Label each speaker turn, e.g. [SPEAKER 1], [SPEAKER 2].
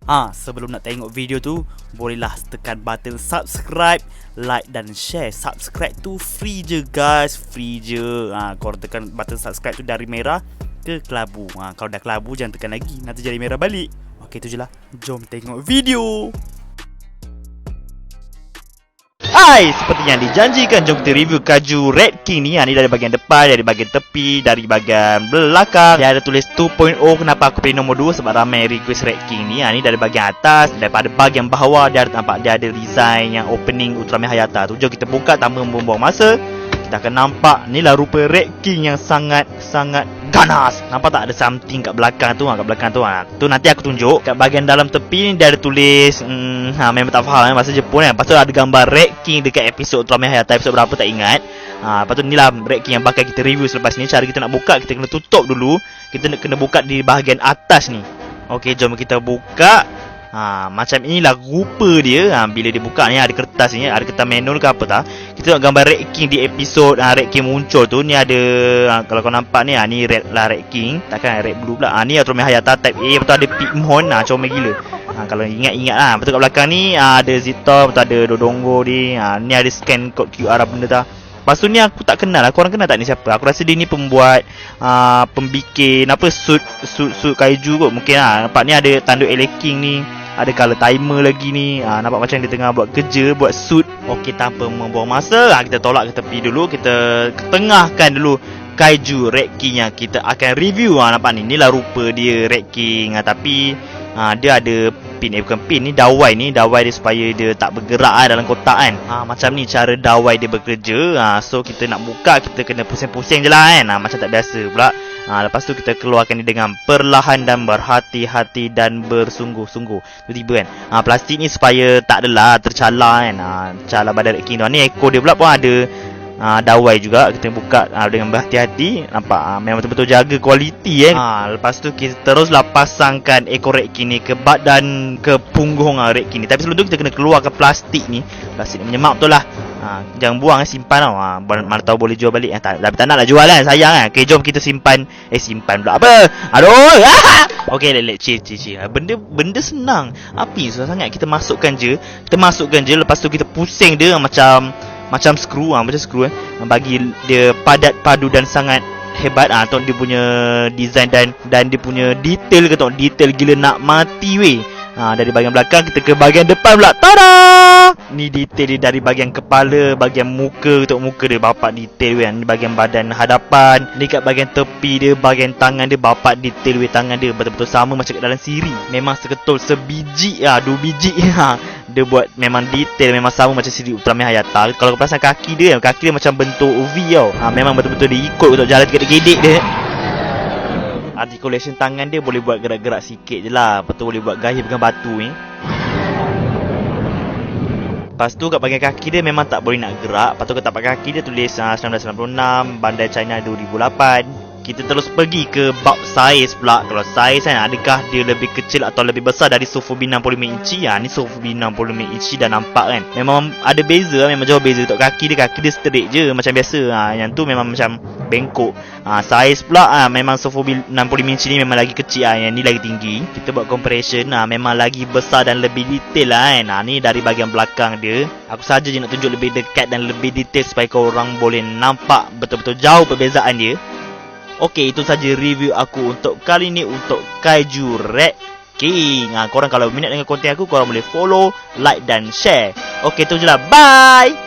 [SPEAKER 1] Sebelum nak tengok video tu, bolehlah tekan button subscribe, like dan share. Subscribe tu free je guys, free je. Korang tekan button subscribe tu dari merah ke kelabu. Kalau dah kelabu jangan tekan lagi, nanti jadi merah balik. Okey, tu je lah. Jom tengok video. Hai, seperti yang dijanjikan, jom kita review Kaiju Red King ni. Ni dari bahagian depan, dari bahagian tepi, dari bahagian belakang. Dia ada tulis 2.0. Kenapa aku pilih nombor 2? Sebab ramai request Red King ni. Ni dari bahagian atas, daripada bahagian bawah dia ada, nampak dia ada design yang opening Ultraman Hayata tu. Jom kita buka tanpa membuang masa. Kita akan nampak ni lah rupa Red King yang sangat-sangat ganas. Nampak tak ada something kat belakang tu? Kat belakang tu, tu nanti aku tunjuk. Kat bahagian dalam tepi ni dia ada tulis memang tak faham bahasa Jepun kan. Lepas tu ada gambar Red King dekat episod Ultraman Hayata episod berapa tak ingat. Lepas tu ni lah Red King yang bakal kita review selepas ni. Cara kita nak buka, kita kena tutup dulu. Kita kena buka di bahagian atas ni. Okey, jom kita buka. Macam inilah rupa dia. Bila dia buka ni ada kertas ni, ada kertas manual ke apa tak. Kita tengok gambar Red King di episod Red King muncul tu. Ni ada kalau kau nampak ni, ni red lah Red King. Takkan red blue pula. Ni Ultraman Hayata type A. Betul ada Pigmon. Comel gila. Kalau ingat-ingat lah. Betul kat belakang ni ada Zito. Betul ada Dodongo ni. Ni ada scan code QR apa benda tak. Lepas tu ni aku tak kenal lah. Korang kenal tak ni siapa? Aku rasa dia ni pembuat pembikin apa suit kaiju kot. Mungkin lah. Nampak ni ada tanduk L King ni. Ada color timer lagi ni. Nampak macam dia tengah buat kerja, buat suit. Okey, tanpa membuang masa, kita tolak ke tepi dulu. Kita ketengahkan dulu Kaiju Red King yang kita akan review. Nampak ni, inilah rupa dia Red King. Tapi dia ada pin, bukan pin ni, dawai ni. Dawai dia supaya dia tak bergerak dalam kotak kan. Macam ni cara dawai dia bekerja. So kita nak buka, kita kena pusing-pusing je lah kan. Macam tak biasa pula. Lepas tu kita keluarkan ni dengan perlahan dan berhati-hati dan bersungguh-sungguh. Tiba-tiba kan plastik ni supaya tak adalah tercalar kan. Calar badan Red King tu. Ni ekor dia pula pun ada dawai juga. Kita buka dengan berhati-hati. Nampak memang betul-betul jaga kualiti kan. Lepas tu kita teruslah pasangkan ekor Red King ni ke badan, ke punggung Red King ni. Tapi sebelum tu kita kena keluarkan plastik ni. Plastik ni menyemak betul lah. Jangan buang, simpan tau. Mana tahu boleh jual balik. Tapi tak nak lah jual kan, sayang kan. Okay, jom kita simpan. Simpan pula apa? Aduh. Okay, chill. Benda senang. Api susah sangat. Kita masukkan je. Lepas tu kita pusing dia macam skru. Macam skru bagi dia padat, padu dan sangat hebat. Tengok dia punya design dan dia punya detail. Tengok detail gila nak mati weh. Dari bahagian belakang kita ke bahagian depan pula. Tada! Ni detail dia dari bahagian kepala, bahagian muka. Tengok muka dia bapak detail weh. Ni bahagian badan hadapan. Ni kat bahagian tepi dia, bahagian tangan dia bapak detail weh. Tangan dia betul-betul sama macam kat dalam siri. Memang seketul sebiji 2 biji. Dia buat memang detail, memang sama macam siri Ultraman Hayata. Kalau kau perasan kaki dia macam bentuk V tau. Memang betul-betul dia ikut untuk jalan gedek-gedek dia. Articulation tangan dia boleh buat gerak-gerak sikit je lah. Lepas tu boleh buat gaya pegang batu ni. Lepas tu kat bahagian kaki dia memang tak boleh nak gerak. Lepas tu kat tapak kaki dia tulis 1996, Bandai China 2008. Kita terus pergi ke bab saiz pula. Kalau saiz kan, adakah dia lebih kecil atau lebih besar dari Sofubi 65 inci? Ni Sofubi 65 inci dah nampak kan. Memang ada beza, memang jauh beza. Untuk kaki dia straight je macam biasa. Yang tu memang macam bengkok. Saiz pula memang Sofubi 65 inci ni memang lagi kecil. Yang ni lagi tinggi. Kita buat comparison, memang lagi besar dan lebih detail lah kan. Ni dari bahagian belakang dia. Aku saja je nak tunjuk lebih dekat dan lebih detail supaya korang boleh nampak betul-betul jauh perbezaan dia. Okey, itu saja review aku untuk kali ni untuk Kaiju Red King. Korang kalau minat dengan konten aku, korang boleh follow, like dan share. Okey, tu je lah. Bye!